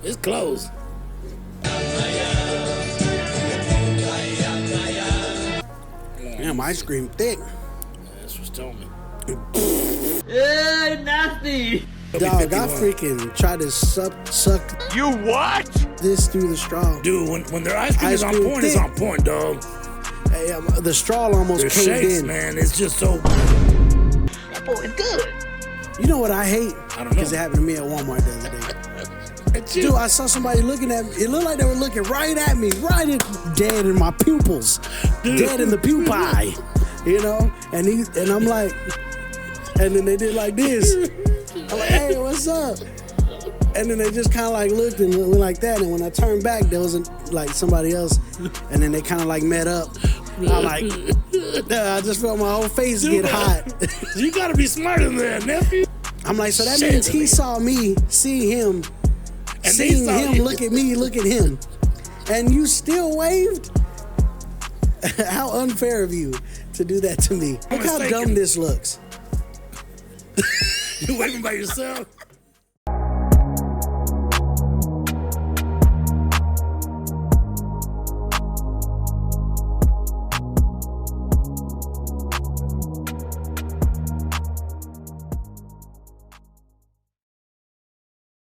It's closed. Damn, ice cream thick. That's what's telling me. Nasty. Dog, I freaking tried to suck You what? this through the straw. Dude, when their ice cream is on point, it's on point, dog. Hey, the straw almost Their caved shakes, in. man, it's just so... That boy is good. You know what I hate? I don't know. Because it happened to me at Walmart the other day. It's you. Dude, I saw somebody looking at me. It looked like they were looking right at me, dead in my pupils, dead in the pupae, you know. And I'm like, and then they did like this. I'm like, hey, what's up? And then they just kind of like looked and went like that. And when I turned back, there was like somebody else. And then they kind of like met up. I'm like, I just felt my whole face get hot. You gotta be smarter than that, nephew. I'm like, so that means he saw me, see him. And seeing him you. look at me, look at him, and you still waved? How unfair of you to do that to me. Look how dumb this looks. You waving by yourself?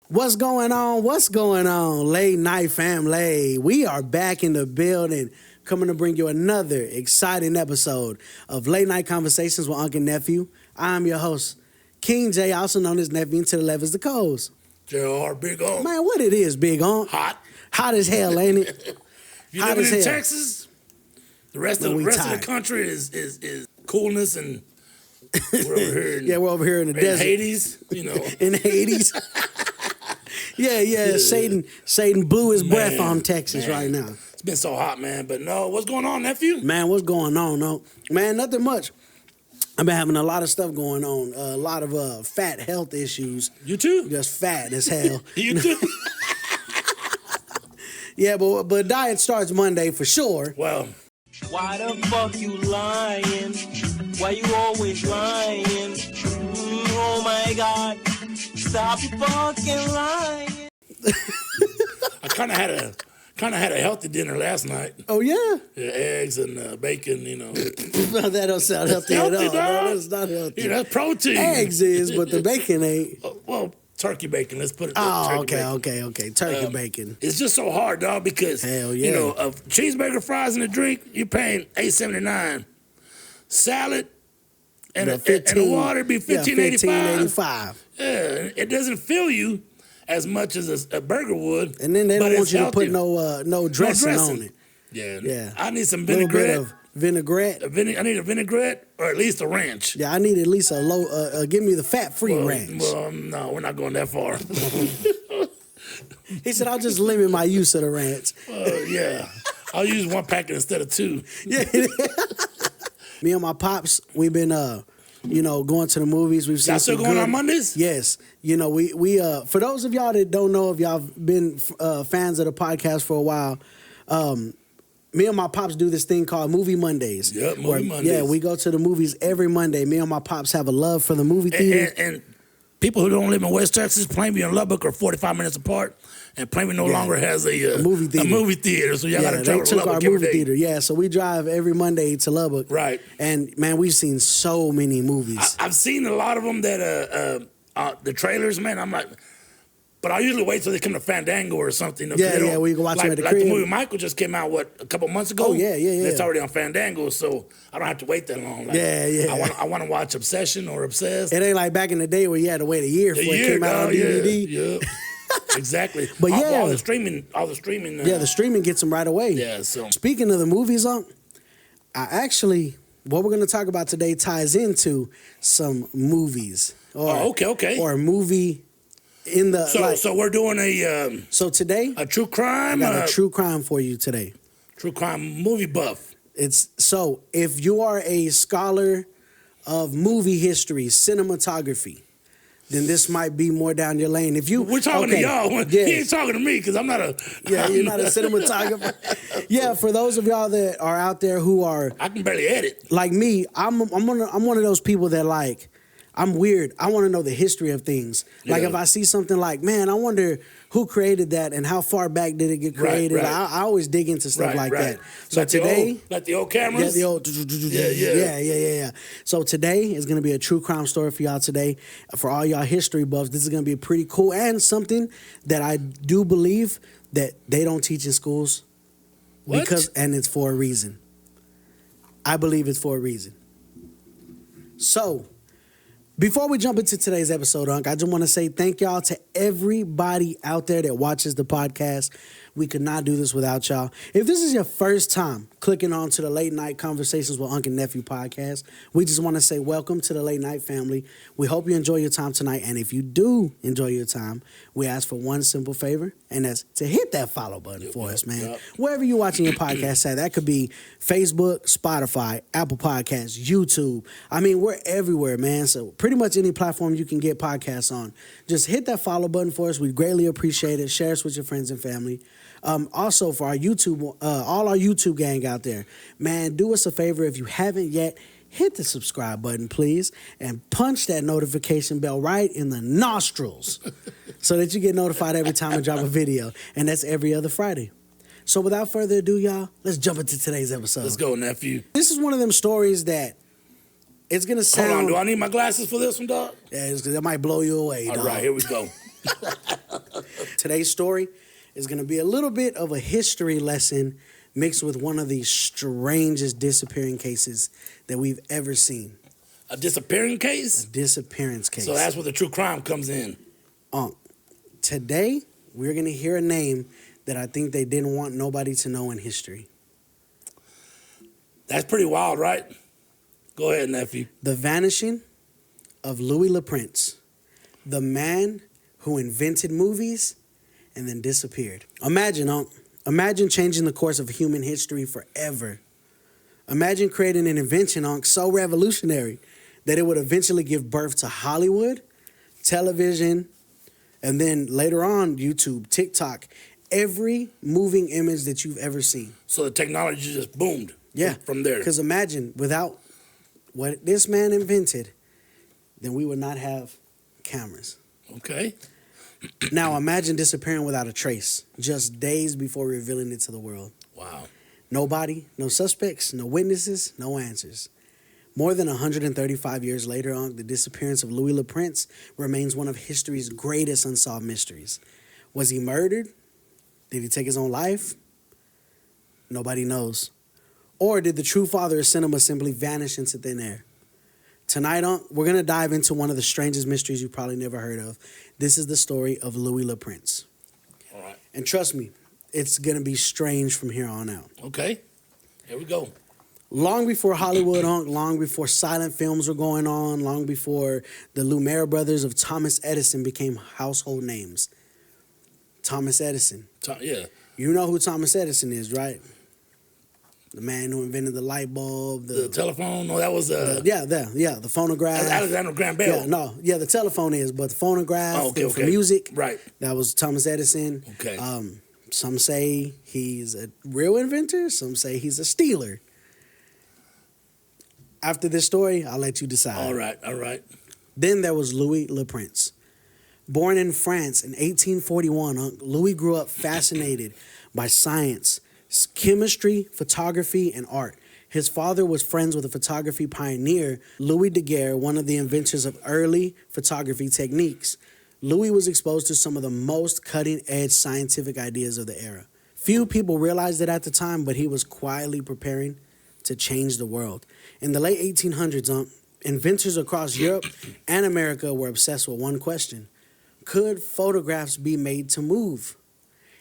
What's going on? What's going on, late night family? We are back in the building, coming to bring you another exciting episode of Late Night Conversations with Unk and Nephew. I'm your host, King J, also known as Nephew, and to the left is the Coles. JR, big on. Man, what it is, Big Unk? Hot. Hot as hell, ain't it? If you Hot living as in hell. Texas, the rest of the country is coolness, and we're over here in, Yeah, we're over here in the desert. Hades, you know. In Hades. Yeah. Satan blew his breath on Texas right now. It's been so hot, man. But no, what's going on, nephew? Man, what's going on? No, man, nothing much. I've been having a lot of stuff going on. A lot of fat health issues. You too? Just fat as hell. You too? Yeah, but diet starts Monday for sure. Well, Why the fuck you lying? Why you always lying? Oh my God. Stop fucking lying. I kind of had a healthy dinner last night. Oh yeah? Yeah, eggs and bacon, you know. No, that don't sound healthy Healthy, at all. dog. No, that's not healthy. Yeah, that's protein. Eggs is, but the bacon ain't. Well, turkey bacon. Let's put it. Oh, turkey bacon. okay. Turkey bacon. It's just so hard, dog, because Hell yeah. you know, a cheeseburger, fries, and a drink, you're paying $8.79. Salad and a water be $15.85. Yeah, Yeah, it doesn't fill you as much as a burger would. and then they don't want you to put healthier. no dressing on it. Yeah. I need some A little bit vinaigrette. of vinaigrette. I need a vinaigrette or at least a ranch. Yeah, I need at least a low. Give me the fat-free ranch. Well, no, we're not going that far. He said, "I'll just limit my use of the ranch." Yeah, I'll use one packet instead of two. Yeah. Me and my pops, we've been, going to the movies. We've seen Y'all still some going good- on Mondays? Yes. You know, we for those of y'all that don't know, if y'all been fans of the podcast for a while, me and my pops do this thing called Movie Mondays. Yep, Movie Mondays. Yeah, we go to the movies every Monday. Me and my pops have a love for the movie theater. And people who don't live in West Texas, Plainview and Lubbock are 45 minutes apart, and Plainview no longer has a movie theater. A movie theater, so y'all got to they travel to took Lubbock our every movie day. theater. Yeah, so we drive every Monday to Lubbock. Right. And man, we've seen so many movies. I've seen a lot of them that the trailers, man. I'm like, but I usually wait till they come to Fandango or something. You know, 'cause they Yeah, don't- we can watch them at the like crib. the movie Michael just came out a couple months ago. Oh, yeah. It's already on Fandango, so I don't have to wait that long. Like, Yeah. I want to watch Obsession or Obsessed. It ain't like back in the day where you had to wait a year before it came out on DVD. Yeah. Exactly. But all the streaming. Yeah, the streaming gets them right away. Yeah. So Speaking of the movies, what we're going to talk about today ties into some movies. okay. Or a movie in the. So we're doing So today, a true crime. I got a true crime for you today. True crime movie buff. So if you are a scholar of movie history, cinematography, then this might be more down your lane. We're talking to y'all. Yes. He ain't talking to me because I'm not a. Yeah, you're not a cinematographer. Yeah, for those of y'all that are out there who are I can barely edit. like me, I'm one of those people that like I'm weird. I want to know the history of things. Like if I see something like, man, I wonder who created that and how far back did it get created. Right. I always dig into stuff like that. So like today, like the old cameras. Yeah, the old. Yeah. So today is going to be a true crime story for y'all today. For all y'all history buffs, this is going to be pretty cool and something that I do believe that they don't teach in schools. What? And it's for a reason. I believe it's for a reason. So, before we jump into today's episode, Unk, I just want to say thank y'all to everybody out there that watches the podcast. We could not do this without y'all. If this is your first time clicking on to the Late Night Conversations with Unk and Nephew podcast, we just want to say welcome to the Late Night family. We hope you enjoy your time tonight. And if you do enjoy your time, we ask for one simple favor, and that's to hit that follow button for us, man. Yep. Wherever you're watching your podcast at, that could be Facebook, Spotify, Apple Podcasts, YouTube. I mean, we're everywhere, man. So pretty much any platform you can get podcasts on. Just hit that follow button for us. We greatly appreciate it. Share us with your friends and family. Also, for our YouTube, all our YouTube gang out there, man, do us a favor if you haven't yet. Hit the subscribe button, please, and punch that notification bell right in the nostrils so that you get notified every time I drop a video. And that's every other Friday. So without further ado, y'all, let's jump into today's episode. Let's go, nephew. This is one of them stories that it's going to sound... Hold on, do I need my glasses for this one, dog? Yeah, that might blow you away, dog. All right, here we go. Today's story is going to be a little bit of a history lesson mixed with one of the strangest disappearing cases that we've ever seen. A disappearing case? A disappearance case. So that's where the true crime comes in. Today, we're going to hear a name that I think they didn't want nobody to know in history. That's pretty wild, right? Go ahead, nephew. The vanishing of Louis LaPrince, the man who invented movies and then disappeared. Imagine changing the course of human history forever. Imagine creating an invention, so revolutionary that it would eventually give birth to Hollywood, television, and then later on, YouTube, TikTok, every moving image that you've ever seen. So the technology just boomed from there. Because imagine, without what this man invented, then we would not have cameras. Okay. Now imagine disappearing without a trace, just days before revealing it to the world. Wow. No body, no suspects, no witnesses, no answers. More than 135 years later, the disappearance of Louis LaPrince remains one of history's greatest unsolved mysteries. Was he murdered? Did he take his own life? Nobody knows. Or did the true father of cinema simply vanish into thin air? Tonight, we're going to dive into one of the strangest mysteries you've probably never heard of. This is the story of Louis LaPrince. All right. And trust me, it's going to be strange from here on out. Okay. Here we go. Long before Hollywood, long before silent films were going on, long before the Lumiere brothers of Thomas Edison became household names. Thomas Edison. Yeah. You know who Thomas Edison is, right? The man who invented the light bulb. The telephone? No, that was... the phonograph. That's Alexander Graham Bell. The telephone is, but the phonograph for music, right. That was Thomas Edison. Okay. Some say he's a real inventor. Some say he's a stealer. After this story, I'll let you decide. All right. Then there was Louis LaPrince. Born in France in 1841, Louis grew up fascinated by science, chemistry, photography, and art. His father was friends with a photography pioneer, Louis Daguerre, one of the inventors of early photography techniques. Louis was exposed to some of the most cutting-edge scientific ideas of the era. Few people realized it at the time, but he was quietly preparing to change the world. In the late 1800s, inventors across Europe and America were obsessed with one question. Could photographs be made to move?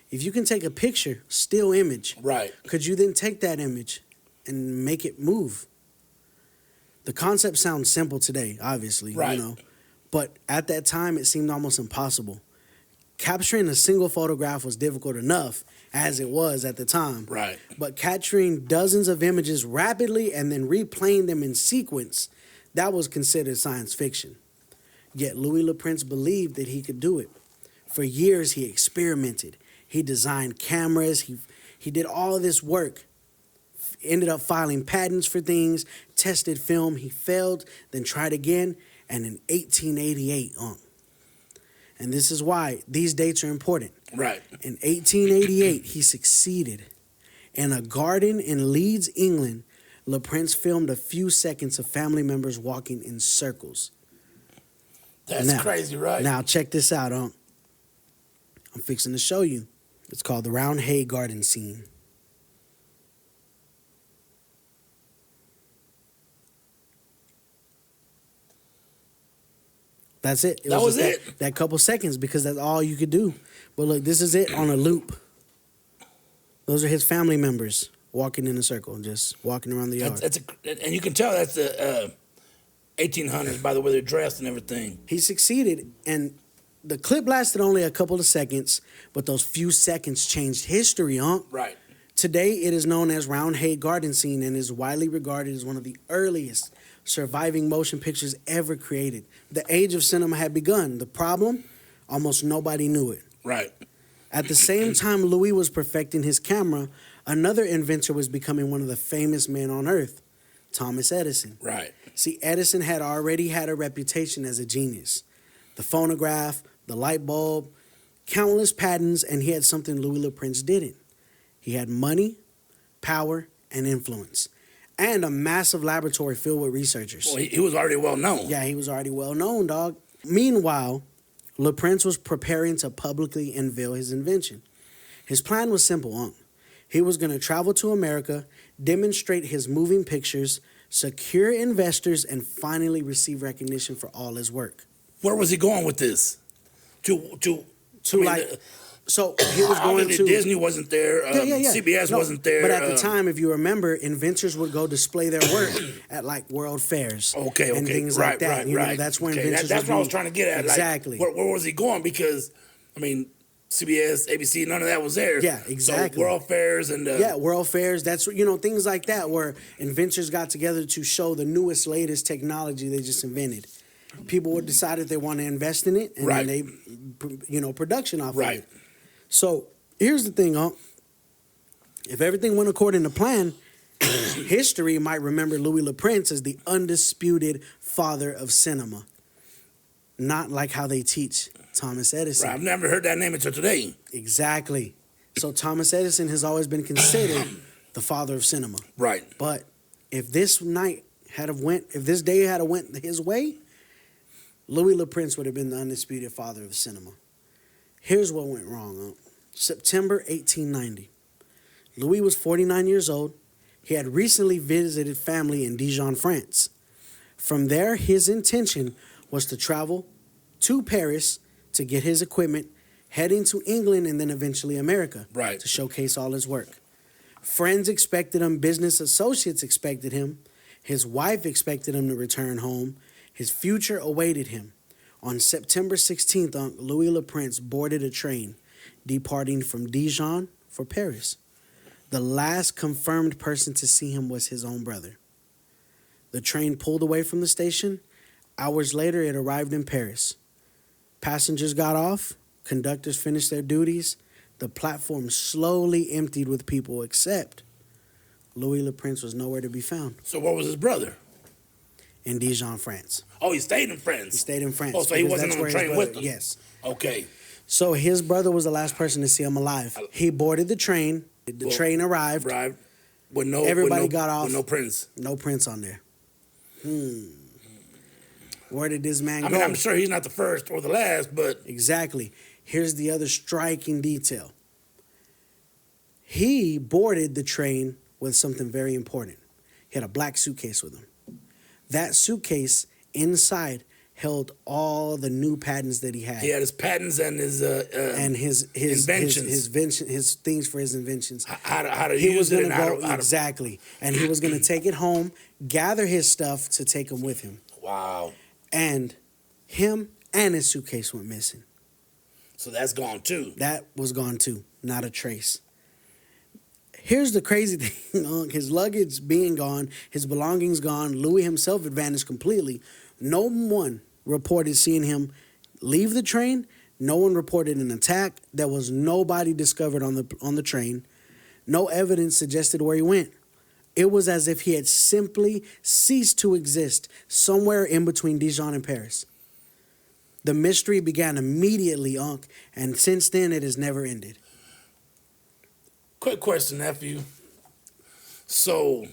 If you can take a picture, still image, right, could you then take that image and make it move? The concept sounds simple today, obviously, right. But at that time, it seemed almost impossible. Capturing a single photograph was difficult enough, as it was at the time. Right. But capturing dozens of images rapidly and then replaying them in sequence, that was considered science fiction. Yet Louis LaPrince believed that he could do it. For years, he experimented. He designed cameras. He did all of this work. Ended up filing patents for things, tested film. He failed, then tried again. and in 1888, and this is why these dates are important. Right. In 1888, he succeeded. In a garden in Leeds, England, LaPrince filmed a few seconds of family members walking in circles. That's crazy, right? Now, check this out, I'm fixing to show you. It's called the Round Hay Garden Scene. That's it. That was it? That couple seconds, because that's all you could do. But look, this is it on a loop. Those are his family members walking in a circle, just walking around the yard. And you can tell that's the 1800s by the way they're dressed and everything. He succeeded, and the clip lasted only a couple of seconds, but those few seconds changed history, Right. Today, it is known as Round Hay Garden Scene and is widely regarded as one of the earliest surviving motion pictures ever created. The age of cinema had begun. The problem? Almost nobody knew it. Right. At the same time Louis was perfecting his camera, another inventor was becoming one of the famous men on earth, Thomas Edison. Right. See, Edison had already had a reputation as a genius. The phonograph, the light bulb, countless patents, and he had something Louis LaPrince didn't. He had money, power, and influence, and a massive laboratory filled with researchers. Well, he was already well known. Yeah, he was already well known, dog. Meanwhile, LaPrince was preparing to publicly unveil his invention. His plan was simple, He was going to travel to America, demonstrate his moving pictures, secure investors, and finally receive recognition for all his work. Where was he going with this? So he was going to Disney wasn't there. CBS wasn't there. But at the time, if you remember, inventors would go display their work at like world fairs. Okay. And things like that. Right. That's where inventors. That's what I was trying to get at. Exactly. Like, where was he going? Because, CBS, ABC, none of that was there. Yeah, exactly. So world fairs and world fairs. That's things like that where inventors got together to show the newest, latest technology they just invented. People would decide if they want to invest in it, and then they, production off of it. So here's the thing, if everything went according to plan, history might remember Louis LaPrince as the undisputed father of cinema. Not like how they teach Thomas Edison. Right, I've never heard that name until today. Exactly. So Thomas Edison has always been considered the father of cinema. Right. But if this day had went his way, Louis LaPrince would have been the undisputed father of cinema. Here's what went wrong. September 1890. Louis was 49 years old. He had recently visited family in Dijon, France. From there, his intention was to travel to Paris to get his equipment, heading to England and then eventually America to showcase all his work. Friends expected him. Business associates expected him. His wife expected him to return home. His future awaited him. On September 16th, Louis LaPrince boarded a train departing from Dijon for Paris. The last confirmed person to see him was his own brother. The train pulled away from the station. Hours later, it arrived in Paris. Passengers got off. Conductors finished their duties. The platform slowly emptied with people, except Louis LaPrince was nowhere to be found. So where was his brother? In Dijon, France. Oh, he stayed in France. He stayed in France. Oh, so he wasn't on the train with them. Yes. Okay. So his brother was the last person to see him alive. He boarded the train. The train arrived. Everybody got off. With no prince. No prince on there. Where did this man go? I'm sure he's not the first or the last, but... Exactly. Here's the other striking detail. He boarded the train with something very important. He had a black suitcase with him. That suitcase inside held all the new patents that he had. He had his patents and his inventions. His things for his inventions. How to use it and how to... Exactly. And he was going to take it home, gather his stuff to take him with him. Wow. And him and his suitcase went missing. So that's gone too. That was gone too. Not a trace. Here's the crazy thing. His luggage being gone, his belongings gone, Louis himself had vanished completely. No one reported seeing him leave the train. No one reported an attack. There was nobody discovered on the train. No evidence suggested where he went. It was as if he had simply ceased to exist somewhere in between Dijon and Paris. The mystery began immediately, Unk, and since then it has never ended. Quick question, nephew. So,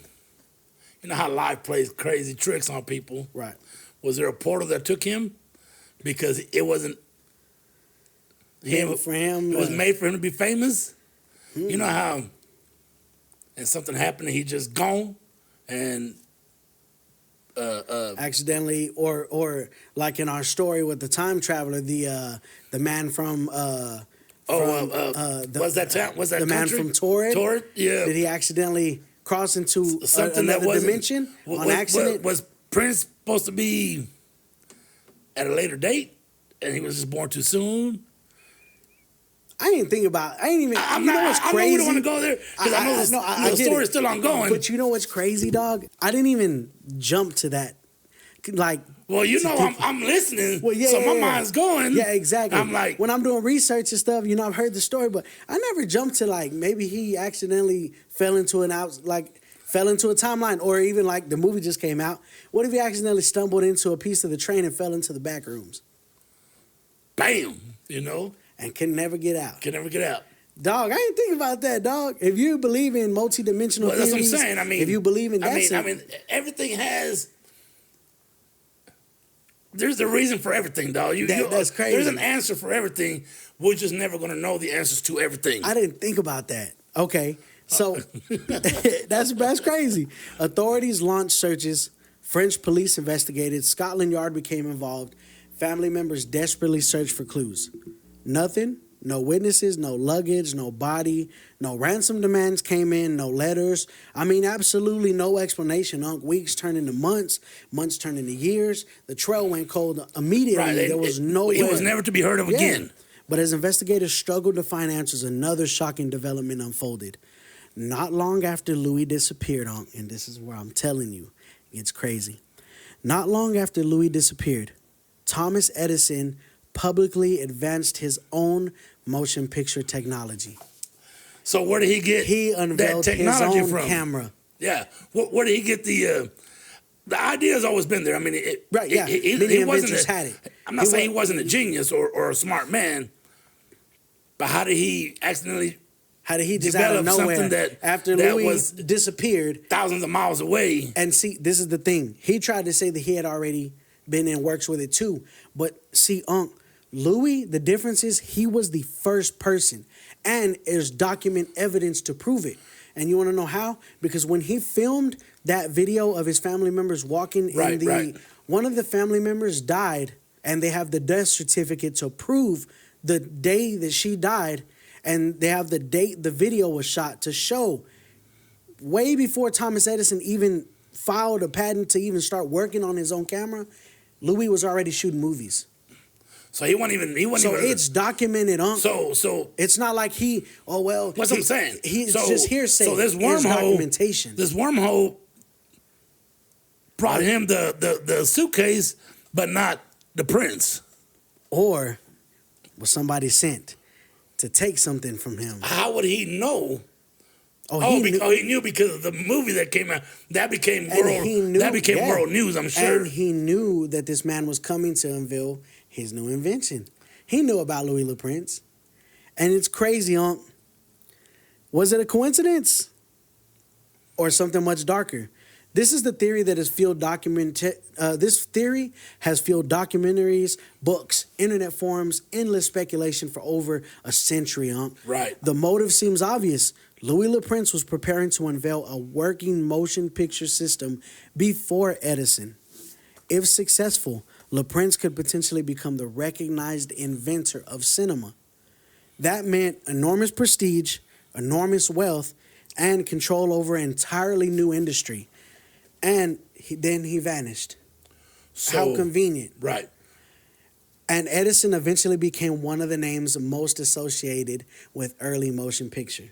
you know how life plays crazy tricks on people? Right. Was there a portal that took him? Because it wasn't him. For him, it was made for him to be famous. You know how, and something happened and he just gone, and accidentally, or like in our story with the time traveler, the man from was that town? Was that the man country? from Torrid? Torrid, yeah. Did he accidentally cross into Something another that wasn't, dimension on accident? Was Prince supposed to be at a later date, and he was just born too soon? I didn't think about. I ain't even. I'm you not, know what's I crazy? know we don't want to go there because I know the story's still ongoing. But you know what's crazy, dog? I didn't even jump to that. Like, well, you know, I'm listening, well, yeah, so my yeah. mind's going. Yeah, exactly. I'm like, when I'm doing research and stuff, you know, I've heard the story, but I never jumped to like maybe he accidentally fell into a timeline, or even like the movie just came out. What if he accidentally stumbled into a piece of the train and fell into the back rooms? Bam, you know, and can never get out. Dog, I ain't think about that, dog. If you believe in multidimensional well, that's theories, what I'm saying. I mean, if you believe in that, I mean, everything has. There's a reason for everything, dog. That's crazy. There's an answer for everything. We're just never going to know the answers to everything. I didn't think about that. Okay, so that's crazy. Authorities launched searches. French police investigated. Scotland Yard became involved. Family members desperately searched for clues. Nothing. No witnesses, no luggage, no body, no ransom demands came in, no letters. I mean, absolutely no explanation. Weeks turned into months, months turned into years. The trail went cold immediately. Right. There was no. He was never to be heard of again. But as investigators struggled to find answers, another shocking development unfolded. Not long after Louis disappeared, and this is where I'm telling you, it gets crazy. Not long after Louis disappeared, Thomas Edison publicly advanced his own motion picture technology. So where did he get He unveiled that technology his own from? camera. Yeah. Where did he get the idea has always been there. I mean, he wasn't had it. I'm not saying he wasn't a genius or a smart man, but how did he accidentally just out of develop nowhere, something that after that Louis was disappeared, thousands of miles away? And see, this is the thing. He tried to say that he had already been in works with it too. But see, Louis, the difference is he was the first person, and there's document evidence to prove it. And you want to know how? Because when he filmed that video of his family members walking one of the family members died, and they have the death certificate to prove the day that she died, and they have the date the video was shot to show way before Thomas Edison even filed a patent to even start working on his own camera, Louis was already shooting movies. So he wasn't even. It's documented. So it's not like he. Oh well. What's I'm saying? He's just hearsay. So this wormhole documentation. This wormhole brought him the suitcase, but not the prince. Or was somebody sent to take something from him? How would he know? He knew because of the movie that came out. That became world news, I'm sure. And he knew that this man was coming to unveil his new invention. He knew about Louis Le Prince. And it's crazy, Was it a coincidence? Or something much darker? This is the theory that has fueled this theory has fueled documentaries, books, internet forums, endless speculation for over a century, Right. The motive seems obvious. Louis Le Prince was preparing to unveil a working motion picture system before Edison. If successful, Le Prince could potentially become the recognized inventor of cinema. That meant enormous prestige, enormous wealth, and control over an entirely new industry. And then he vanished. So, how convenient. Right. And Edison eventually became one of the names most associated with early motion picture.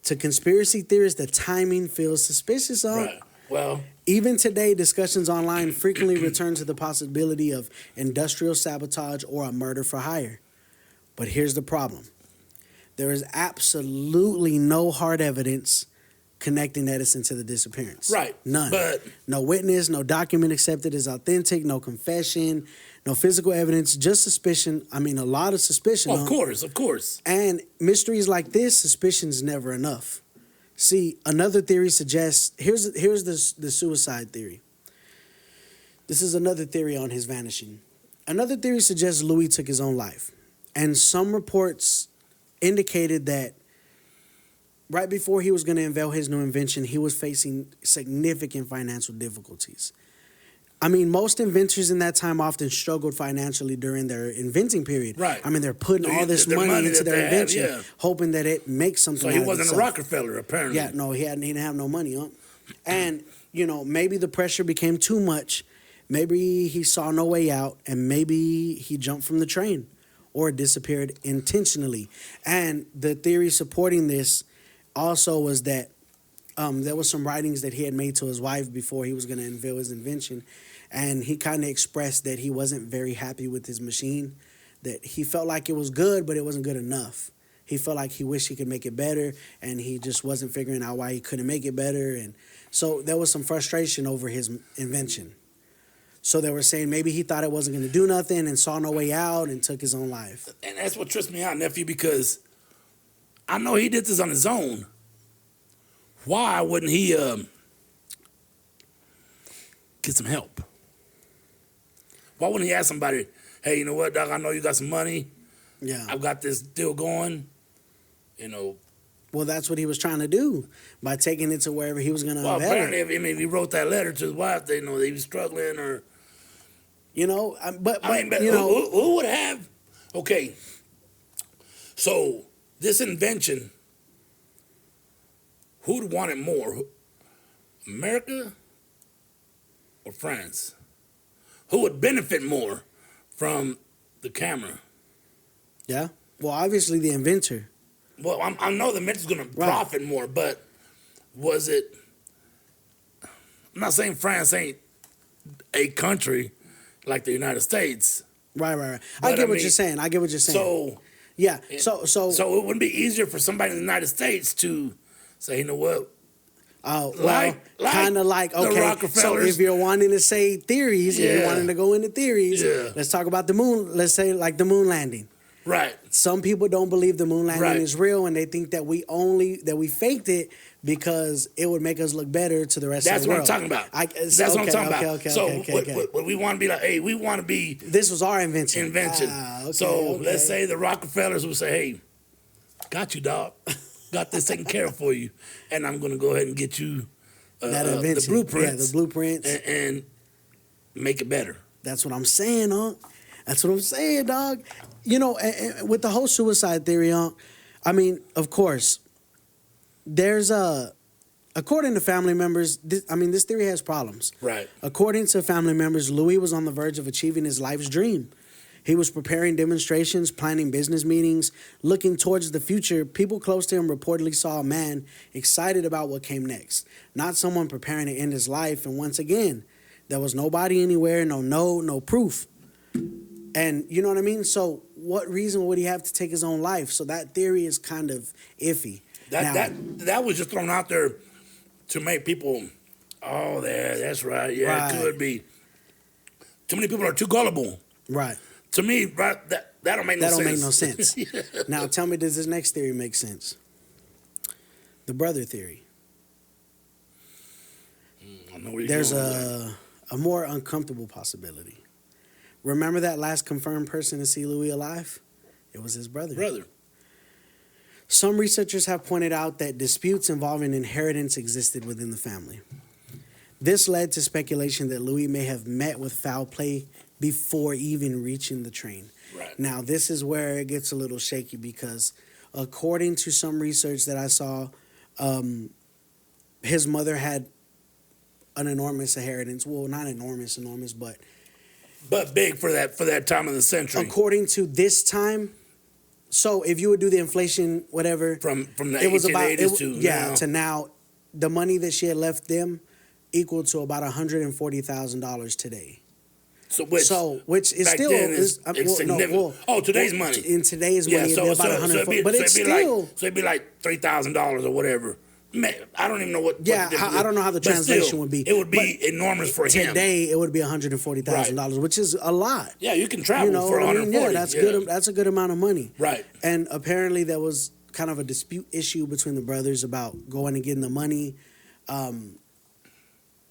To conspiracy theorists, the timing feels suspicious. Right. Well, even today, discussions online frequently return to the possibility of industrial sabotage or a murder for hire. But here's the problem. There is absolutely no hard evidence connecting Edison to the disappearance. Right. None. But no witness, no document accepted as authentic, no confession, no physical evidence, just suspicion. I mean, a lot of suspicion. of course. And mysteries like this, suspicion's never enough. See, another theory suggests, here's the suicide theory. This is another theory on his vanishing. Another theory suggests Louis took his own life. And some reports indicated that right before he was going to unveil his new invention, he was facing significant financial difficulties. I mean, most inventors in that time often struggled financially during their inventing period. Right. I mean, they're putting all this money into their invention, hoping that it makes something So out he of wasn't itself. a Rockefeller, apparently. Yeah, no, he didn't have no money, huh? And, maybe the pressure became too much. Maybe he saw no way out, and maybe he jumped from the train or disappeared intentionally. And the theory supporting this also was that there was some writings that he had made to his wife before he was going to unveil his invention, and he kind of expressed that he wasn't very happy with his machine, that he felt like it was good, but it wasn't good enough. He felt like he wished he could make it better, and he just wasn't figuring out why he couldn't make it better. And so there was some frustration over his invention. So they were saying maybe he thought it wasn't going to do nothing and saw no way out and took his own life. And that's what trips me out, nephew, because I know he did this on his own. Why wouldn't he get some help? Why wouldn't he ask somebody, hey, you know what, Doc, I know you got some money. Yeah. I've got this deal going, Well, that's what he was trying to do by taking it to wherever he was going to Well, unveil apparently, it. if he wrote that letter to his wife, they know he was struggling or... But who would have... Okay, so this invention, who'd want it more? America or France? Who would benefit more from the camera? Yeah. Well, obviously the inventor. Well, I know the inventor's going to profit more, but was it... I'm not saying France ain't a country like the United States. Right. I get what you're saying. So... Yeah. So it wouldn't be easier for somebody in the United States to say, you know what? Kind of like, the okay, so Rockefellers. if you're wanting to say theories, if you're wanting to go into theories, let's talk about the moon. Let's say like the moon landing. Right. Some people don't believe the moon landing is real, and they think that we faked it because it would make us look better to the rest of the world. That's what I'm talking about. That's what I'm talking about. Okay. What we want to be like, hey, we want to be... This was our invention. Let's say the Rockefellers would say, hey, got you, dog. Got this taken care of for you. And I'm going to go ahead and get you the blueprints. Yeah, the blueprints. And make it better. That's what I'm saying, Unk. That's what I'm saying, dog. And with the whole suicide theory, Unk, I mean, of course, there's according to family members, this theory has problems. Right. According to family members, Louis was on the verge of achieving his life's dream. He was preparing demonstrations, planning business meetings, looking towards the future. People close to him reportedly saw a man excited about what came next, not someone preparing to end his life. And once again, there was nobody anywhere, no proof. And you know what I mean? So what reason would he have to take his own life? So that theory is kind of iffy. That was just thrown out there to make people, that's right. Yeah, it could be. Too many people are too gullible. Right. To me, that don't make no sense. That don't make no sense. Now, tell me, does this next theory make sense? The brother theory. I know where you're There's going a more uncomfortable possibility. Remember that last confirmed person to see Louis alive? It was his brother. Some researchers have pointed out that disputes involving inheritance existed within the family. This led to speculation that Louis may have met with foul play before even reaching the train. Right. Now, this is where it gets a little shaky because according to some research that I saw, his mother had an enormous inheritance. Well, not enormous, but big for that time of the century. According to this time, so if you would do the inflation, whatever, from the 1880s to now, the money that she had left them equal to about $140,000 today. Which is still today's money. In today's money, it'd be about $140,000, but it's still it'd be like $3,000 or whatever. I don't even know what. Yeah, I don't know how the translation would be. It would be enormous for him. Today, it would be $140,000, which is a lot. Yeah, you can travel for 140. Yeah, that's good. That's a good amount of money. Right. And apparently, there was kind of a dispute issue between the brothers about going and getting the money.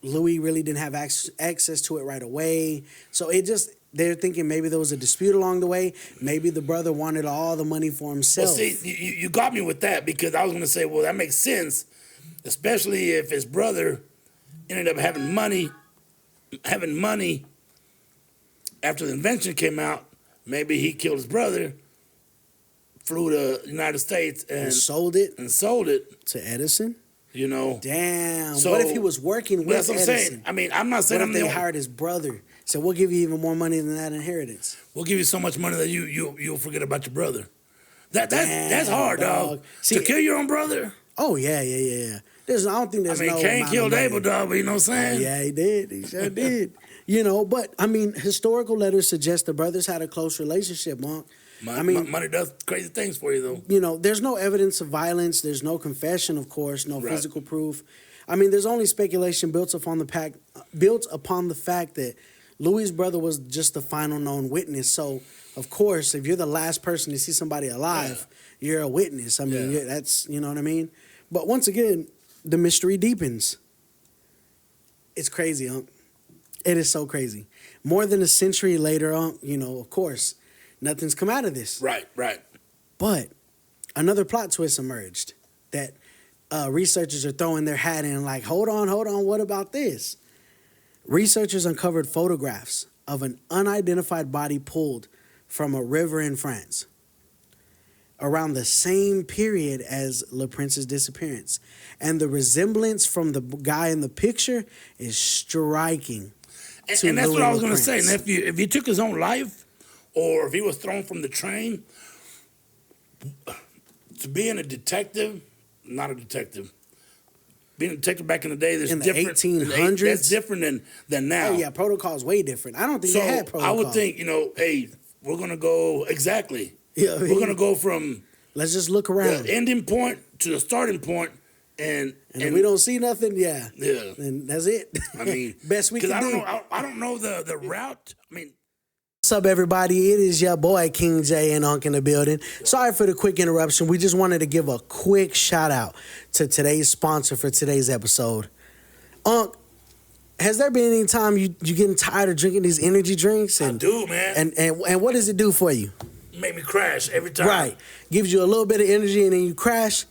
Louis really didn't have access to it right away, so they're thinking maybe there was a dispute along the way. Maybe the brother wanted all the money for himself. Well, see, you got me with that, because I was going to say, well, that makes sense, especially if his brother ended up having money after the invention came out. Maybe he killed his brother, flew to the United States and sold it to Edison. You know, damn. So, what if he was working with that's what Edison? I'm saying. I mean, I'm not saying what if they hired his brother. So we'll give you even more money than that inheritance. We'll give you so much money that you'll forget about your brother. That's hard, dog. See, to kill your own brother. Oh yeah. I don't think there's. Cain killed Abel, dog. But you know what I'm saying? Yeah, he did. He sure did. But I mean, historical letters suggest the brothers had a close relationship, Monk. Money does crazy things for you, though. There's no evidence of violence. There's no confession, of course, no physical proof. I mean, there's only speculation built upon the fact that Louis' brother was just the final known witness. So, of course, if you're the last person to see somebody alive, you're a witness. I mean, that's, you know what I mean? But once again, the mystery deepens. It's crazy, Unc. It is so crazy. More than a century later, Unc, of course, nothing's come out of this. Right. But another plot twist emerged that researchers are throwing their hat in like, hold on, what about this? Researchers uncovered photographs of an unidentified body pulled from a river in France around the same period as Le Prince's disappearance. And the resemblance from the guy in the picture is striking. And that's what I was going to say. And if he took his own life, or if he was thrown from the train, to being a detective, not a detective. Being a detective back in the day, in the 1800s, that's different than now. Oh yeah, protocol is way different. I don't think they had protocol. I would think, hey, we're gonna go exactly. Yeah, we're gonna go from. Let's just look around. The ending point to the starting point, and if we don't see nothing, yeah, then that's it. I mean, best we can do. I don't know the route. I mean. What's up, everybody? It is your boy, King J and Unk in the building. Sorry for the quick interruption. We just wanted to give a quick shout out to today's sponsor for today's episode. Unk, has there been any time you getting tired of drinking these energy drinks? I do, man. And what does it do for you? Make me crash every time. Right. Gives you a little bit of energy and then you crash.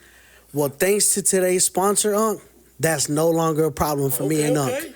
Well, thanks to today's sponsor, Unk, that's no longer a problem for me and Unk.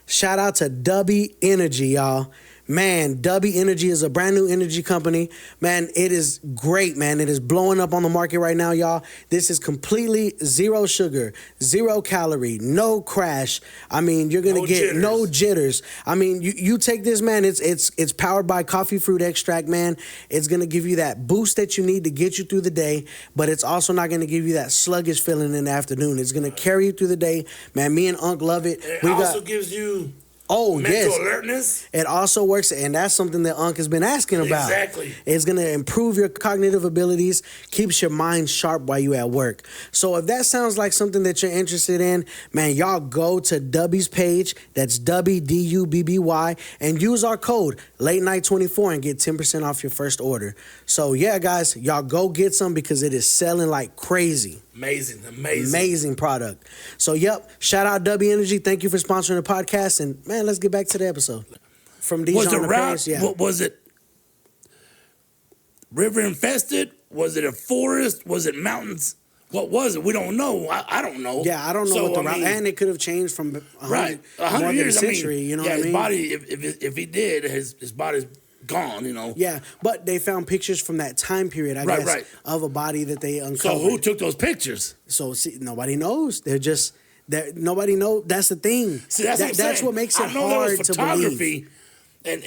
Shout out to Dubby Energy, y'all. Man, Dubby Energy is a brand new energy company. Man, it is great, man. It is blowing up on the market right now, y'all. This is completely zero sugar, 0 calorie, no crash. I mean, you're going to get no jitters. I mean, you take this, man, it's powered by coffee fruit extract, man. It's going to give you that boost that you need to get you through the day, but it's also not going to give you that sluggish feeling in the afternoon. It's going to carry you through the day. Man, me and Unk love it. It also gives you... mental alertness. It also works, and that's something that Unk has been asking about. Exactly. It's going to improve your cognitive abilities, keeps your mind sharp while you at work. So if that sounds like something that you're interested in, man, y'all go to Dubby's page. That's Dubby, D-U-B-B-Y, and use our code LATENIGHT24 and get 10% off your first order. So yeah, guys, y'all go get some because it is selling like crazy. Amazing product. So, yep, shout out Dubby Energy. Thank you for sponsoring the podcast. And, man, let's get back to the episode. From Dijon to Paris, yeah. What was it? River infested? Was it a forest? Was it mountains? What was it? We don't know. I don't know. Yeah, I don't know what the route. And it could have changed from 100 years. Century, you know what I mean? His body, if he did, his body's gone, Yeah, but they found pictures from that time period, I guess, of a body that they uncovered. So who took those pictures? So see, nobody knows. Nobody knows. That's the thing. See, that's what makes it hard to believe. And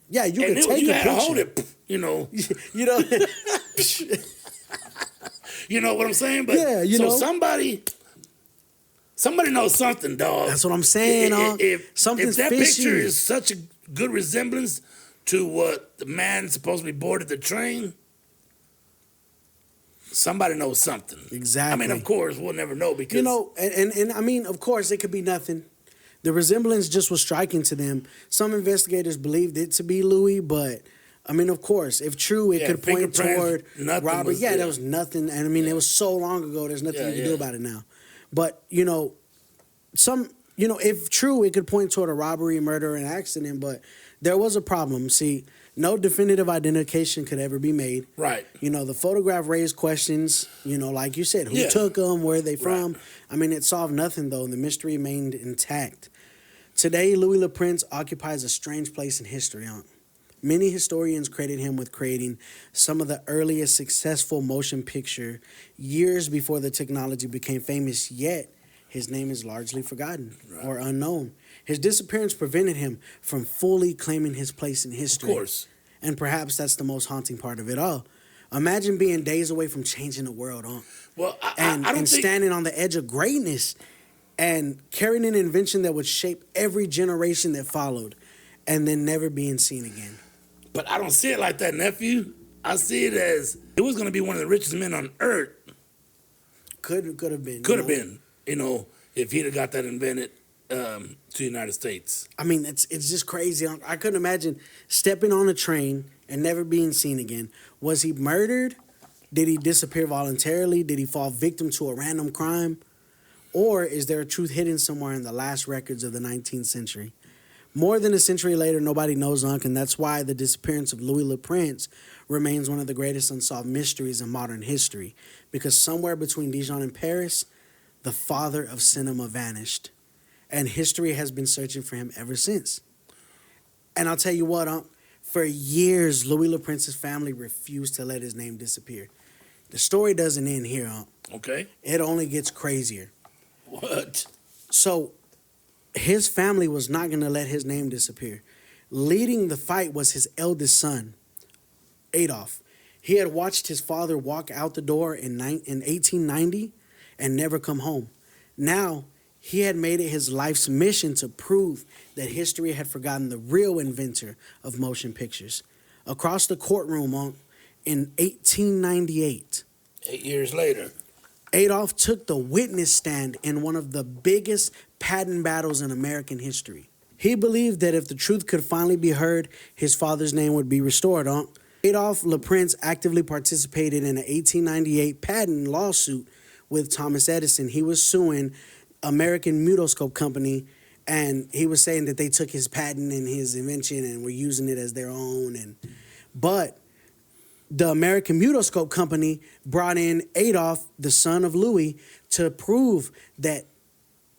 yeah, you can take a picture. Hold it, you know, you know what I'm saying? But yeah, somebody knows something, dog. That's what I'm saying. If that fishy. picture is such a good resemblance to what the man supposedly boarded the train, somebody knows something. Exactly. I mean, of course, we'll never know because You know, and I mean, of course, it could be nothing. The resemblance just was striking to them. Some investigators believed it to be Louis, but I mean, of course, if true, it could point toward Robert. Yeah, there was nothing, and I mean, it was so long ago. There's nothing you can do about it now. But you know, if true, it could point toward a robbery, murder, and accident. But there was a problem. See, no definitive identification could ever be made. Right. You know, the photograph raised questions. You know, like you said, who took them, where are they from? Right. I mean, it solved nothing though. The mystery remained intact. Today, Louis Le Prince occupies a strange place in history. Many historians credit him with creating some of the earliest successful motion picture years before the technology became famous, yet his name is largely forgotten or unknown. His disappearance prevented him from fully claiming his place in history. Of course. And perhaps that's the most haunting part of it all. Imagine being days away from changing the world, Well, I don't think... standing on the edge of greatness and carrying an invention that would shape every generation that followed and then never being seen again. But I don't see it like that, nephew. I see it as it was going to be one of the richest men on earth. Could have been. Could have been, if he'd have got that invented to the United States. I mean, it's just crazy. I couldn't imagine stepping on a train and never being seen again. Was he murdered? Did he disappear voluntarily? Did he fall victim to a random crime? Or is there a truth hidden somewhere in the last records of the 19th century? More than a century later, nobody knows Unk, and that's why the disappearance of Louis Le Prince remains one of the greatest unsolved mysteries in modern history. Because somewhere between Dijon and Paris, the father of cinema vanished. And history has been searching for him ever since. And I'll tell you what, Unk, for years, Louis Le Prince's family refused to let his name disappear. The story doesn't end here, Unk. Okay. It only gets crazier. What? So his family was not going to let his name disappear. Leading the fight was his eldest son, Adolf. He had watched his father walk out the door in 1890 and never come home. Now, he had made it his life's mission to prove that history had forgotten the real inventor of motion pictures. Across the courtroom in 1898. 8 years later. Adolf took the witness stand in one of the biggest patent battles in American history. He believed that if the truth could finally be heard, his father's name would be restored. Adolf Le Prince actively participated in an 1898 patent lawsuit with Thomas Edison. He was suing American Mutoscope Company, and he was saying that they took his patent and his invention and were using it as their own. But the American Mutoscope Company brought in Adolf, the son of Louis, to prove that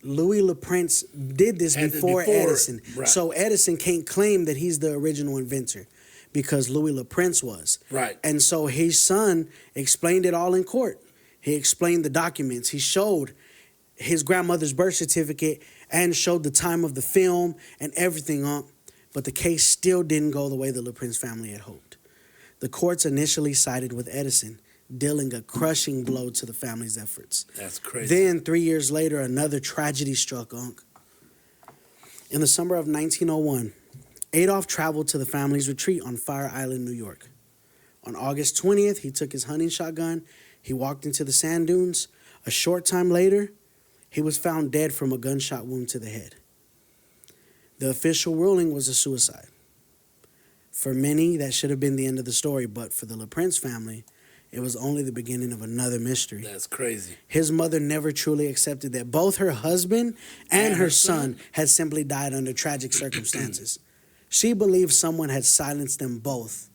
Louis Le Prince did this before Edison. Right. So Edison can't claim that he's the original inventor because Louis Le Prince was. Right. And so his son explained it all in court. He explained the documents. He showed his grandmother's birth certificate and showed the time of the film and everything on. But the case still didn't go the way the Le Prince family had hoped. The courts initially sided with Edison, dealing a crushing blow to the family's efforts. That's crazy. Then, 3 years later, another tragedy struck Unk. In the summer of 1901, Adolf traveled to the family's retreat on Fire Island, New York. On August 20th, he took his hunting shotgun. He walked into the sand dunes. A short time later, he was found dead from a gunshot wound to the head. The official ruling was a suicide. For many, that should have been the end of the story, but for the Le Prince family, it was only the beginning of another mystery. That's crazy. His mother never truly accepted that both her husband and her son had simply died under tragic circumstances. She believed someone had silenced them both.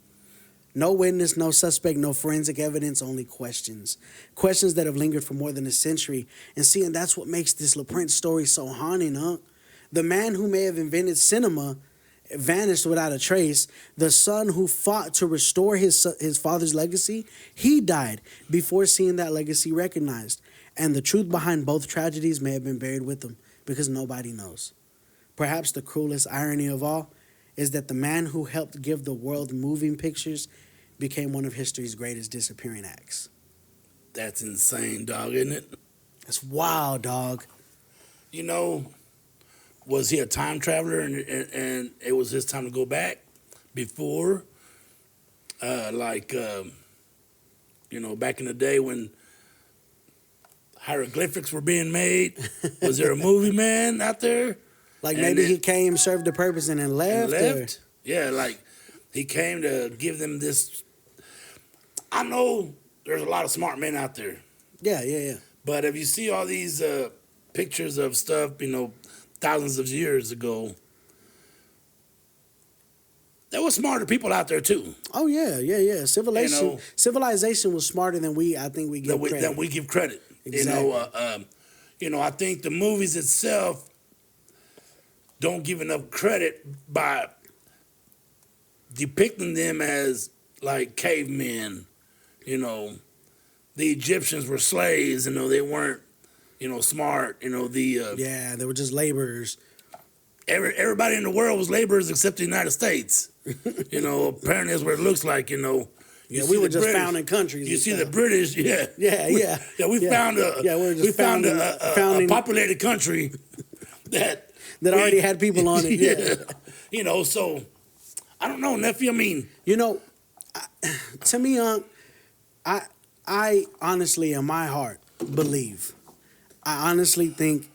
No witness, no suspect, no forensic evidence, only questions. Questions that have lingered for more than a century. And that's what makes this Le Prince story so haunting, huh? The man who may have invented cinema vanished without a trace. The son who fought to restore his father's legacy, he died before seeing that legacy recognized. And the truth behind both tragedies may have been buried with them because nobody knows. Perhaps the cruelest irony of all is that the man who helped give the world moving pictures became one of history's greatest disappearing acts. That's insane, dog, isn't it? That's wild, dog. Was he a time traveler and it was his time to go back before, You know, back in the day when hieroglyphics were being made, was there a movie man out there? Like And maybe then- he came, served the purpose, and then left. and or- left? Yeah, like he came to give them this. I know there's a lot of smart men out there, Yeah. but if you see all these pictures of stuff, you know, thousands of years ago, there were smarter people out there too. Oh yeah. Civilization was smarter than I think we give credit. That we give credit. Exactly. You know, I think the movies itself don't give enough credit by depicting them as like cavemen. You know, the Egyptians were slaves. You know, they weren't, you know, smart. You know, Yeah, they were just laborers. everybody in the world was laborers except the United States. You know, apparently that's what it looks like. You know. Yeah, You we see were the just British- founding countries. You and see stuff. the British, yeah. We found a we found a populated country that already had people on it. Yeah. You know, so I don't know, nephew. I mean, You know, to me, I honestly, in my heart, believe. I honestly think.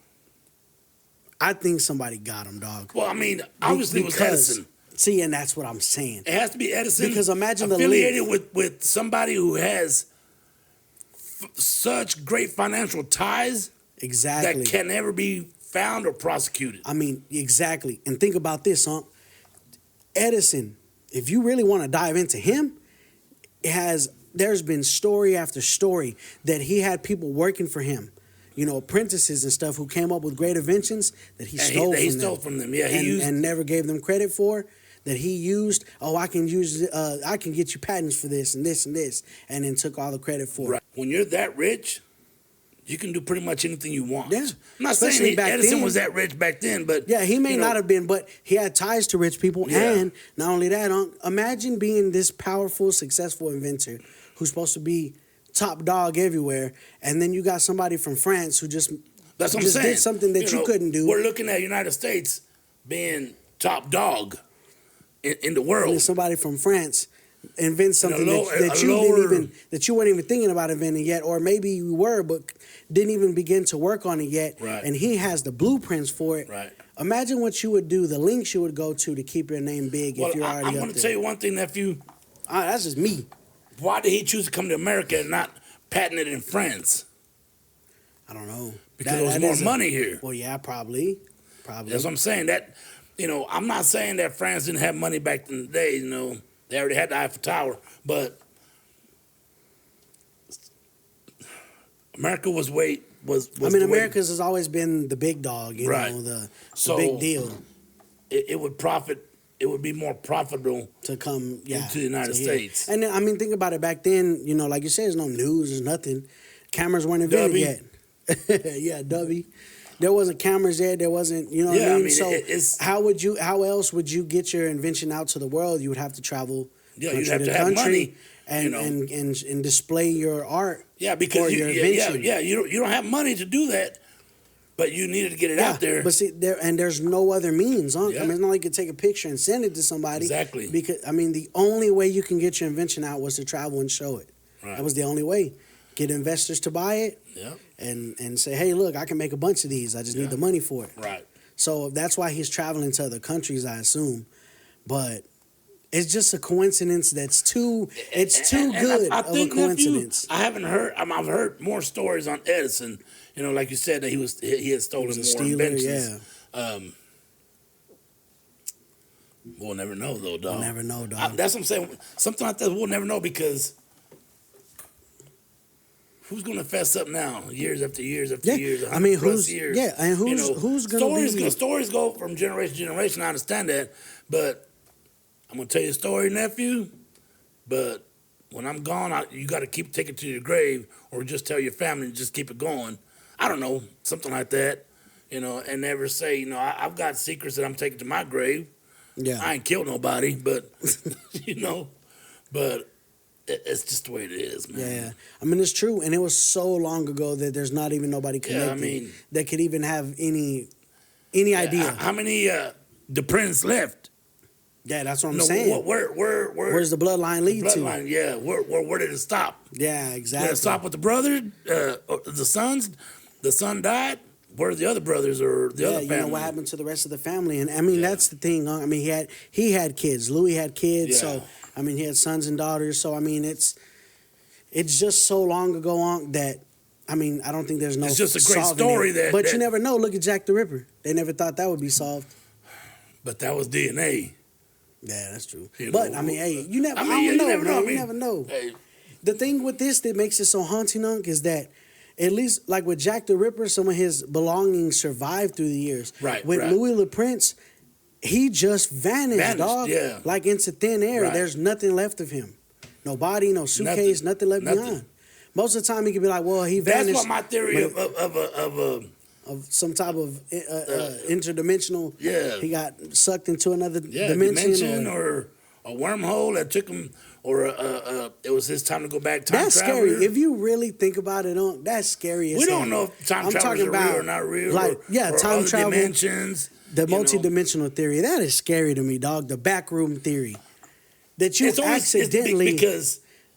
I think somebody got him, dog. well, I mean, obviously it was Edison. See, and that's what I'm saying. It has to be Edison Because imagine affiliated with somebody who has such great financial ties Exactly. that can never be found or prosecuted. I mean, exactly. And think about this, huh? Edison, if you really want to dive into him, there's been story after story that he had people working for him, you know, apprentices and stuff who came up with great inventions that he stole from them. Yeah, and never gave them credit for. That he used. Oh, I can get you patents for this and this and this, and then took all the credit for it. Right. When you're that rich, you can do pretty much anything you want. Yeah. I'm not Especially saying back Edison then. was that rich back then, but Yeah, he may you know, not have been, but he had ties to rich people. Yeah. And not only that, imagine being this powerful, successful inventor who's supposed to be top dog everywhere, and then you got somebody from France who just That's what I'm just saying. did something that you know, couldn't do. We're looking at United States being top dog in the And world. then somebody from France invents something low- that a you lower- that you weren't even thinking about inventing yet, or maybe you were, but didn't even begin to work on it yet. Right. And he has the blueprints for it. Right. Imagine what you would do, the links you would go to keep your name big Well, if you're I'm already going up to there. tell you one thing, nephew. That's just me. Why did he choose to come to America and not patent it in France? I don't know. Because there was more is money here. Well, yeah, probably. That's what I'm saying. That, you know, I'm not saying that France didn't have money back in the day. You know, they already had the Eiffel Tower, but America was I mean, America's has always been the big dog, you Right. know, the So, big deal it would profit. It would be more profitable. to come, into the United to here. States. And then, I mean, think about it. Back then, you know, like you said, there's no news, there's nothing. Cameras weren't invented yet. Yeah, Dubby. There wasn't cameras yet. There wasn't, you know what Yeah, I I mean? mean, So it's- how else would you get your invention out to the world? You would have to travel Yeah, you'd country have to to have country money, and, you know. and display your art. Yeah, because or you, your yeah, invention. you don't have money to do that, but you needed to get it out there. But see, there's no other means. Huh? Yeah. I mean, it's not like you could take a picture and send it to somebody. Exactly. Because I mean, the only way you can get your invention out was to travel and show it. Right. That was the only way. Get investors to buy it Yeah, and say, hey, look, I can make a bunch of these. I just need the money for it. right. So that's why he's traveling to other countries, I assume. But it's just a coincidence that's too. It's too good I of a think, coincidence. Nephew, I haven't heard. I've heard more stories on Edison. You know, like you said that he had stolen was a more stealer, inventions. We'll never know though, dog. We'll never know, dog. That's what I'm saying. Something like that we'll never know because who's gonna fess up now? Years after years after years. I mean, 100+ who's years. and who's gonna Stories go from generation to generation. I understand that, but I'm gonna tell you a story, nephew. But when I'm gone, you got to keep taking it to your grave, or just tell your family and just keep it going. I don't know, something like that, you know, and never say, you know, I've got secrets that I'm taking to my grave. Yeah. I ain't killed nobody, but you know, but it's just the way it is, man. Yeah, I mean it's true, and it was so long ago that there's not even nobody connected that could even have any idea. How many the prince left? Yeah, that's what I'm No, saying. where's the bloodline lead bloodline? Yeah, where did it stop? Yeah, exactly. Did it stop with the brother? The sons? The son died? Where's the other brothers or the other family? You know what happened to the rest of the family? And I mean, that's the thing. I mean, he had kids. Louis had kids. So I mean, he had sons and daughters. So I mean, it's just so long ago on that. I mean, I don't think there's no. It's just a great story but you never know. Look at Jack the Ripper. They never thought that would be solved. But that was DNA. Yeah, that's true. But I mean, hey, you never. You never know. You never know. Hey. The thing with this that makes it so haunting, Unk, is that at least like with Jack the Ripper, some of his belongings survived through the years. Right. With Louis Le Prince, he just vanished, dog. Yeah. Like into thin air. Right. There's nothing left of him. No body, no suitcase, nothing left behind. Most of the time, he could be like, well, he vanished. That's what my theory of some type of interdimensional. Yeah. He got sucked into another dimension or a wormhole that took him, or it was his time to go back. That's scary. If you really think about it, that's scary. We don't know if time travel is real or not real. Like, or time travel, dimensions. The multidimensional theory, that is scary to me, dog. The backroom theory. That you accidentally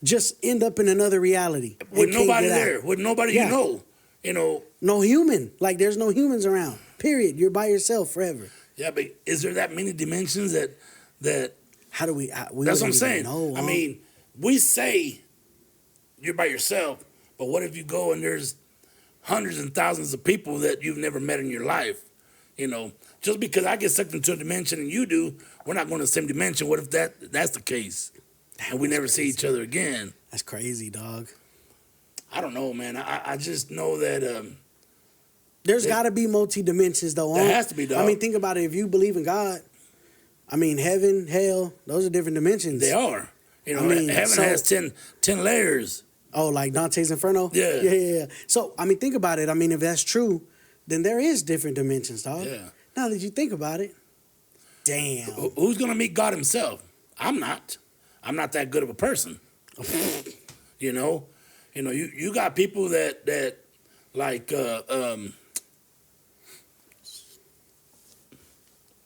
just end up in another reality. With nobody there. With nobody you know. No human. Like, there's no humans around. Period. You're by yourself forever. Yeah, but is there that many dimensions that how do we that's what I'm saying. I mean, we say you're by yourself, but what if you go and there's hundreds and thousands of people that you've never met in your life? You know, just because I get sucked into a dimension and you do, we're not going to the same dimension. What if that's the case? And we never see each other again? That's crazy, dog. I don't know, man. I just know that there's got to be multi-dimensions, though. There has to be, dog. I mean, think about it. If you believe in God, I mean, heaven, hell, those are different dimensions. They are. You know, I mean, heaven has 10 layers. Oh, like Dante's Inferno? Yeah. So, I mean, think about it. I mean, if that's true, then there is different dimensions, dog. Yeah. Now that you think about it, damn. Who's going to meet God himself? I'm not. I'm not that good of a person. You know, you got people that like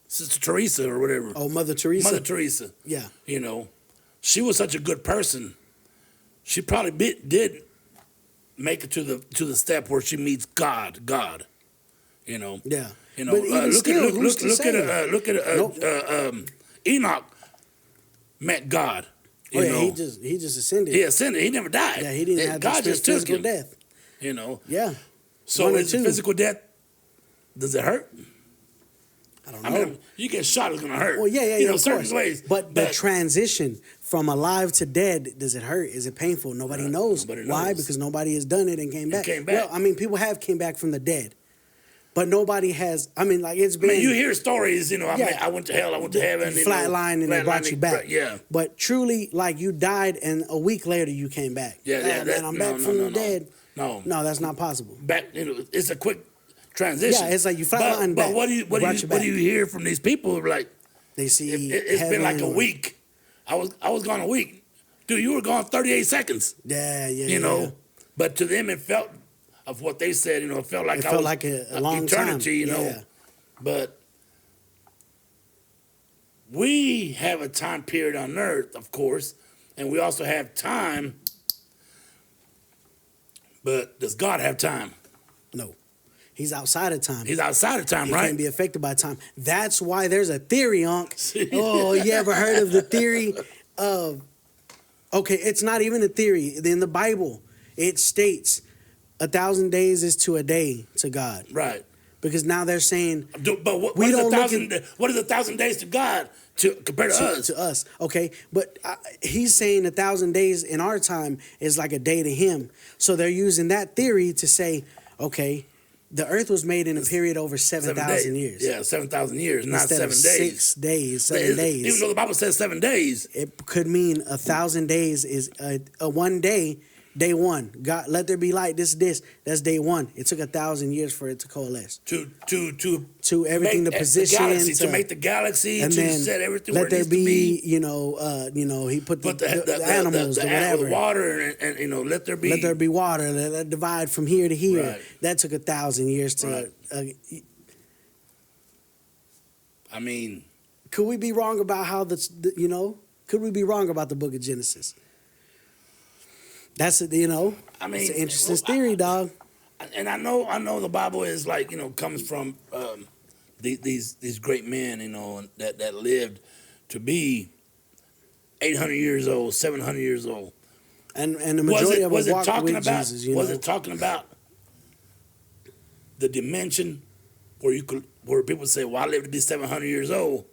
Sister Teresa or whatever. Oh, Mother Teresa. Mother Teresa. Yeah. You know, she was such a good person. She probably did make it to the step where she meets God. You know. Yeah. You know. But even look at Enoch met God. Oh yeah, he just ascended. He ascended. He never died. Yeah, he didn't have God just took physical him. death. You know. Yeah. So is physical death? Does it hurt? I don't know. I mean, you get shot, it's gonna hurt. Well, yeah, you know, of certain course. ways. But the transition from alive to dead, does it hurt? Is it painful? Nobody knows. Why? Because nobody has done it and came back. Well, I mean, people have came back from the dead, but nobody has. I mean, like it's been. I mean, you hear stories, you know. I went to hell, I went to heaven. Flatline and they brought you back. Yeah. But truly, like you died and a week later you came back. Yeah. And I'm back from the dead. No, that's not possible. Back, you know, it's a quick transition. Yeah, it's like you flatline back. But what do you hear from these people? Like they see it's been like a week. I was gone a week, dude. You were gone 38 seconds. Yeah. You know, but to them it felt of what they said. You know, it felt like a long eternity. Time. You know, but we have a time period on Earth, of course, and we also have time. But does God have time? No. He's outside of time. He's outside of time, right? He can't be affected by time. That's why there's a theory, Unk. Oh, you ever heard of the theory of... Okay, it's not even a theory. In the Bible, it states 1,000 days is to a day to God. Right. Because now they're saying... But what is 1,000 days to God compared to us? To us, okay. But he's saying 1,000 days in our time is like a day to him. So they're using that theory to say, okay, the earth was made in a period over 7,000 years. Yeah, 7,000 years, not 7 days. 6 days, 7 days. Even though the Bible says 7 days. It could mean 1,000 days is a 1 day, day one. God, let there be light. That's day one. It took 1,000 years for it to coalesce. To everything to position to make the galaxy, and to then set everything let where there it needs be, to be. he put the animals, the whatever, the water, and let there be water. Let divide from here to here. Right. That took 1,000 years to. Right. I mean, Could we be wrong about how could we be wrong about the Book of Genesis? That's it, I mean, it's an interesting theory, dog. And I know the Bible is like, comes from these great men, that lived to be 800 years old, 700 years old. And the majority of them walked with about, Jesus, Was it talking about the dimension where people say, well, I live to be 700 years old,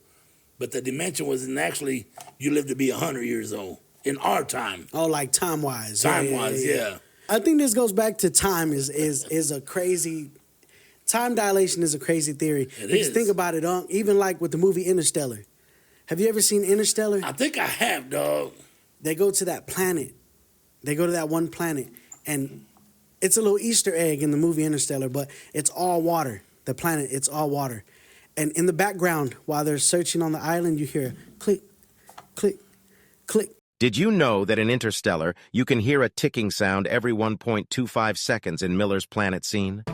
but the dimension wasn't actually you live to be 100 years old in our time. Oh, like time-wise. Time-wise, yeah. I think this goes back to time is a crazy... Time dilation is a crazy theory. Just think about it, even like with the movie Interstellar. Have you ever seen Interstellar? I think I have, dog. They go to that planet. They go to that one planet, and it's a little Easter egg in the movie Interstellar, but it's all water. The planet, it's all water. And in the background, while they're searching on the island, you hear click, click, click. Did you know that in Interstellar, you can hear a ticking sound every 1.25 seconds in Miller's planet scene?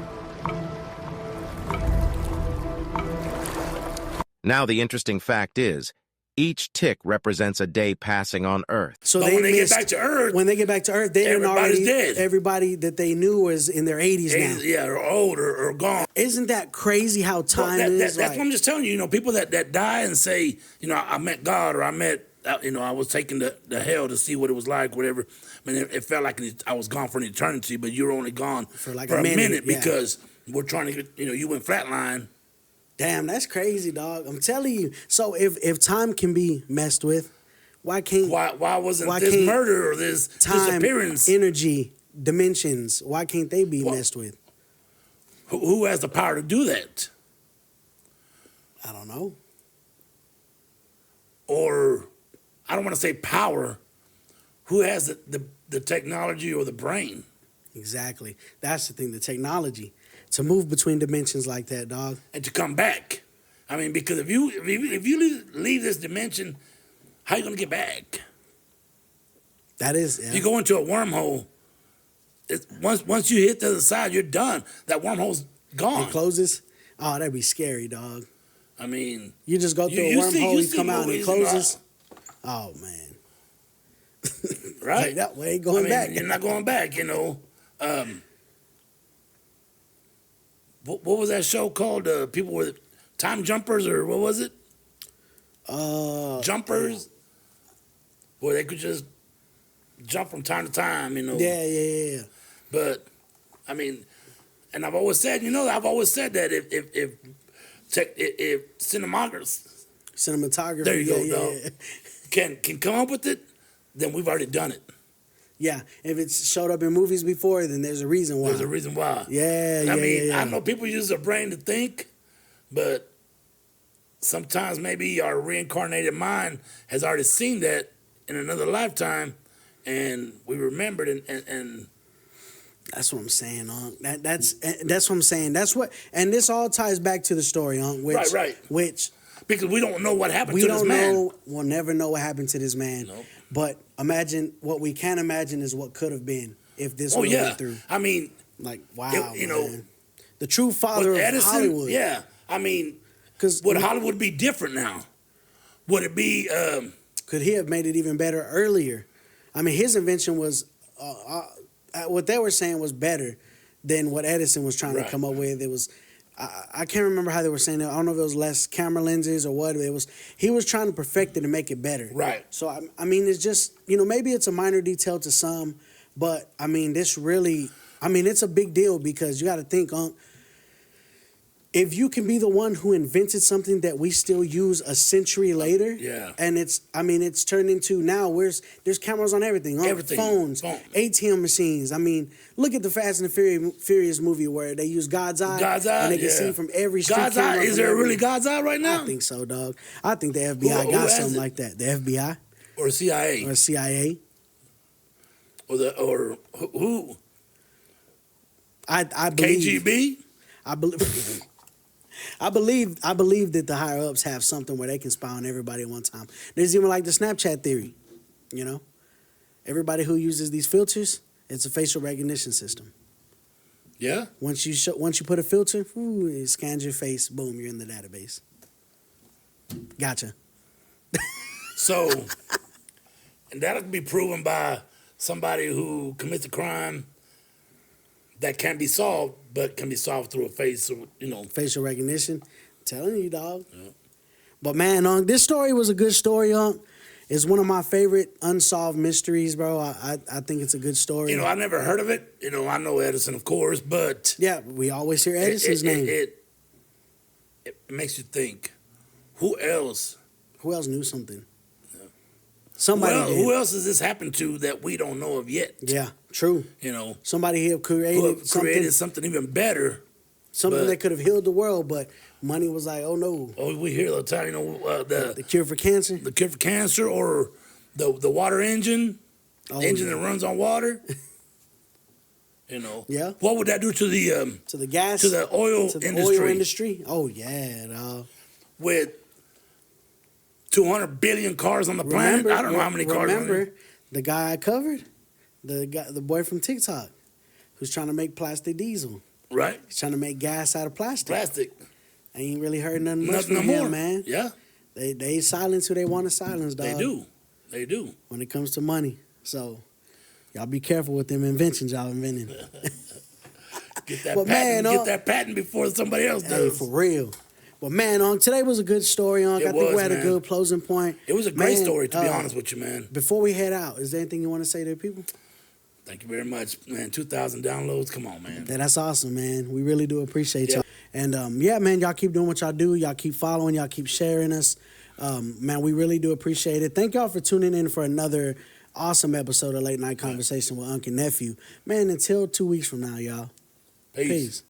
Now the interesting fact is, each tick represents a day passing on Earth. So when they get back to Earth, everybody's dead. Everybody that they knew was in their 80s now. Yeah, or old or gone. Isn't that crazy how time is? That's what I'm just telling you. People that die and say, I met God, or I met, I was taken to hell to see what it was like, whatever. I mean, it felt like I was gone for an eternity, but you were only gone for a minute because we're trying to get, you went flatline. Damn, that's crazy, dog. I'm telling you. So if time can be messed with, why wasn't this murder or this time, disappearance, energy, dimensions? Why can't they be messed with? Who has the power to do that? I don't know. Or I don't want to say power. Who has the technology or the brain? Exactly. That's the thing. The technology. To move between dimensions like that, dog. And to come back. I mean, because if you leave this dimension, how are you going to get back? That is... If you go into a wormhole, once you hit the other side, you're done. That wormhole's gone. It closes? Oh, that'd be scary, dog. I mean... You just go through a wormhole, you come out and it closes? Oh, man. Right? Like that way, going back. You're not going back, What was that show called? People were time jumpers, or what was it? Jumpers, where they could just jump from time to time, Yeah. But I mean, and I've always said, that if cinematography, there you go, dog, can come up with it, then we've already done it. Yeah, if it's showed up in movies before, then there's a reason why. There's a reason why. Yeah, I know people use their brain to think, but sometimes maybe our reincarnated mind has already seen that in another lifetime, and we remembered and that's what I'm saying, That's what I'm saying. That's what, and this all ties back to the story, right. Which because we don't know what happened to this man. We'll never know what happened to this man. Nope. But imagine what we can imagine is what could have been if this would have went through. I mean, like wow, man. The true father of Edison, Hollywood. Yeah, I mean, would Hollywood be different now? Would it be? Could he have made it even better earlier? I mean, his invention was what they were saying was better than what Edison was trying to come up with. It was. I can't remember how they were saying it. I don't know if it was less camera lenses or what. It was. He was trying to perfect it and make it better. Right. So I mean, it's just maybe it's a minor detail to some, but I mean, this really. I mean, it's a big deal because you got to think, if you can be the one who invented something that we still use a century later, and it's turned into now there's cameras on everything, phones, ATM machines. I mean, look at the Fast and the Furious movie where they use God's eye, and they can see from every street God's camera. eye. Is there really God's eye right now? I think so, dog. I think the FBI got something like that. The FBI or CIA or who? I believe KGB. I believe that the higher ups have something where they can spy on everybody at one time. There's even like the Snapchat theory, Everybody who uses these filters, it's a facial recognition system. Yeah. Once you put a filter, it scans your face, boom, you're in the database. Gotcha. So, and that'll be proven by somebody who commits a crime that can't be solved, but can be solved through a face, or, Facial recognition. Telling you, dog. Yeah. But man, this story was a good story, It's one of my favorite unsolved mysteries, bro. I think it's a good story. I never heard of it. I know Edison, of course, but yeah, we always hear Edison's name. It makes you think, who else knew something? Yeah. Somebody did. Who else has this happened to that we don't know of yet? Yeah, true. Somebody here created something even better. Something that could have healed the world, but money was like, oh no. Oh, we hear all the time, the cure for cancer. The cure for cancer, or the water engine, engine that runs on water. Yeah. What would that do to the gas, to the oil industry? Oh yeah, dog. With 200 billion cars on the planet, I don't know how many cars. Remember the guy I covered, the boy from TikTok, who's trying to make plastic diesel. Right. He's trying to make gas out of plastic. I ain't really heard nothing much from him, man. Yeah. They silence who they want to silence, dog. They do. When it comes to money. So, y'all be careful with them inventions y'all inventing. Get that patent before somebody else does. Hey, for real. But man, today was a good story, I think we had a good closing point. It was a great story, to be honest with you, man. Before we head out, is there anything you want to say to the people? Thank you very much, man. 2,000 downloads. Come on, man. That's awesome, man. We really do appreciate y'all. And man, y'all keep doing what y'all do. Y'all keep following. Y'all keep sharing us. Man, we really do appreciate it. Thank y'all for tuning in for another awesome episode of Late Night Conversation with Unk and Nephew. Man, until 2 weeks from now, y'all. Peace.